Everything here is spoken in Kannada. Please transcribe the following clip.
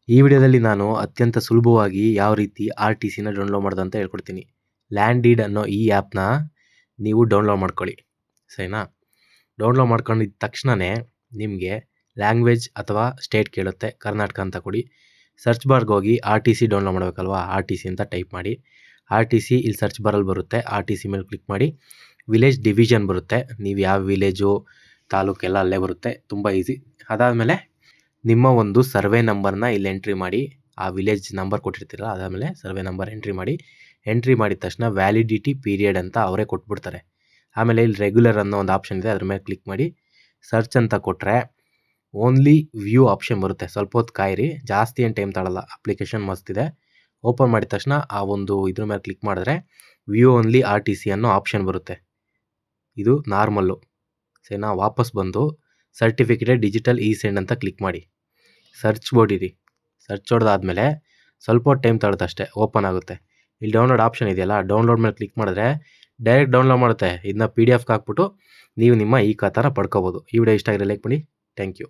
ಈ ವಿಡಿಯೋದಲ್ಲಿ ನಾನು ಅತ್ಯಂತ ಸುಲಭವಾಗಿ ಯಾವ ರೀತಿ RTCನ ಡೌನ್ಲೋಡ್ ಮಾಡೋದು ಅಂತ ಹೇಳ್ಕೊಡ್ತೀನಿ. ಲ್ಯಾಂಡ್ ಅನ್ನೋ ಈ ಆ್ಯಪ್ನ ನೀವು ಡೌನ್ಲೋಡ್ ಮಾಡ್ಕೊಳ್ಳಿ, ಸರಿನಾ? ಡೌನ್ಲೋಡ್ ಮಾಡ್ಕೊಂಡಿದ್ದ ತಕ್ಷಣವೇ ನಿಮಗೆ ಲ್ಯಾಂಗ್ವೇಜ್ ಅಥವಾ ಸ್ಟೇಟ್ ಕೇಳುತ್ತೆ. ಕರ್ನಾಟಕ ಅಂತ ಕೊಡಿ. ಸರ್ಚ್ ಬಾರ್ಗೆ ಹೋಗಿ RTC ಡೌನ್ಲೋಡ್ ಮಾಡಬೇಕಲ್ವಾ, RTC ಅಂತ ಟೈಪ್ ಮಾಡಿ. RTC ಇಲ್ಲಿ ಸರ್ಚ್ ಬಾರಲ್ಲಿ ಬರುತ್ತೆ. RTC ಮೇಲೆ ಕ್ಲಿಕ್ ಮಾಡಿ. ವಿಲೇಜ್ ಡಿವಿಷನ್ ಬರುತ್ತೆ. ನೀವು ಯಾವ ವಿಲೇಜು ತಾಲೂಕೆಲ್ಲ ಅಲ್ಲೇ ಬರುತ್ತೆ, ತುಂಬ ಈಸಿ. ಅದಾದಮೇಲೆ ನಿಮ್ಮ ಒಂದು ಸರ್ವೆ ನಂಬರ್ನ ಇಲ್ಲಿ ಎಂಟ್ರಿ ಮಾಡಿ. ಆ ವಿಲೇಜ್ ನಂಬರ್ ಕೊಟ್ಟಿರ್ತೀರಲ್ಲ, ಅದಾದಮೇಲೆ ಸರ್ವೆ ನಂಬರ್ ಎಂಟ್ರಿ ಮಾಡಿ. ಎಂಟ್ರಿ ಮಾಡಿದ ತಕ್ಷಣ ವ್ಯಾಲಿಡಿಟಿ ಪೀರಿಯಡ್ ಅಂತ ಅವರೇ ಕೊಟ್ಬಿಡ್ತಾರೆ. ಆಮೇಲೆ ಇಲ್ಲಿ ರೆಗ್ಯುಲರ್ ಅನ್ನೋ ಒಂದು ಆಪ್ಷನ್ ಇದೆ, ಅದ್ರ ಮೇಲೆ ಕ್ಲಿಕ್ ಮಾಡಿ. ಸರ್ಚ್ ಅಂತ ಕೊಟ್ಟರೆ ಓನ್ಲಿ ವ್ಯೂ ಆಪ್ಷನ್ ಬರುತ್ತೆ. ಸ್ವಲ್ಪ ಹೊತ್ತು ಕಾಯಿರಿ, ಜಾಸ್ತಿ ಏನು ಟೈಮ್ ತಗೊಳ್ಳಲ್ಲ. ಅಪ್ಲಿಕೇಶನ್ ಮಸ್ತಿದೆ. ಓಪನ್ ಮಾಡಿದ ತಕ್ಷಣ ಆ ಒಂದು ಇದ್ರ ಮೇಲೆ ಕ್ಲಿಕ್ ಮಾಡಿದ್ರೆ ವ್ಯೂ ಓನ್ಲಿ RTC ಅನ್ನೋ ಆಪ್ಷನ್ ಬರುತ್ತೆ. ಇದು ನಾರ್ಮಲ್ಲು, ಸರಿನಾ? ವಾಪಸ್ ಬಂದು ಸರ್ಟಿಫಿಕೇಟ್ ಡಿಜಿಟಲ್ ಇ-ಸೆಂಡ್ ಅಂತ ಕ್ಲಿಕ್ ಮಾಡಿ. ಸರ್ಚ್ ಹೊಡೀರಿ. ಸರ್ಚ್ ಹೊಡೆದಾದ್ಮೇಲೆ ಸ್ವಲ್ಪ ಹೊತ್ತು ಟೈಮ್ ತಗೊಳುತ್ತೆ ಅಷ್ಟೇ, ಓಪನ್ ಆಗುತ್ತೆ. ಇಲ್ಲಿ ಡೌನ್ಲೋಡ್ ಆಪ್ಷನ್ ಇದೆಯಲ್ಲ, ಡೌನ್ಲೋಡ್ ಮೇಲೆ ಕ್ಲಿಕ್ ಮಾಡಿದ್ರೆ ಡೈರೆಕ್ಟ್ ಡೌನ್ಲೋಡ್ ಮಾಡುತ್ತೆ. ಇದನ್ನ PDF ಹಾಕ್ಬಿಟ್ಟು ನೀವು ನಿಮ್ಮ ಈ ಖಾತಾನ ಪಡ್ಕೋಬೋದು. ಈ ವಿಡಿಯೋ ಇಷ್ಟ ಆಗಿದ್ರೆ ಲೈಕ್ ಮಾಡಿ. Thank you.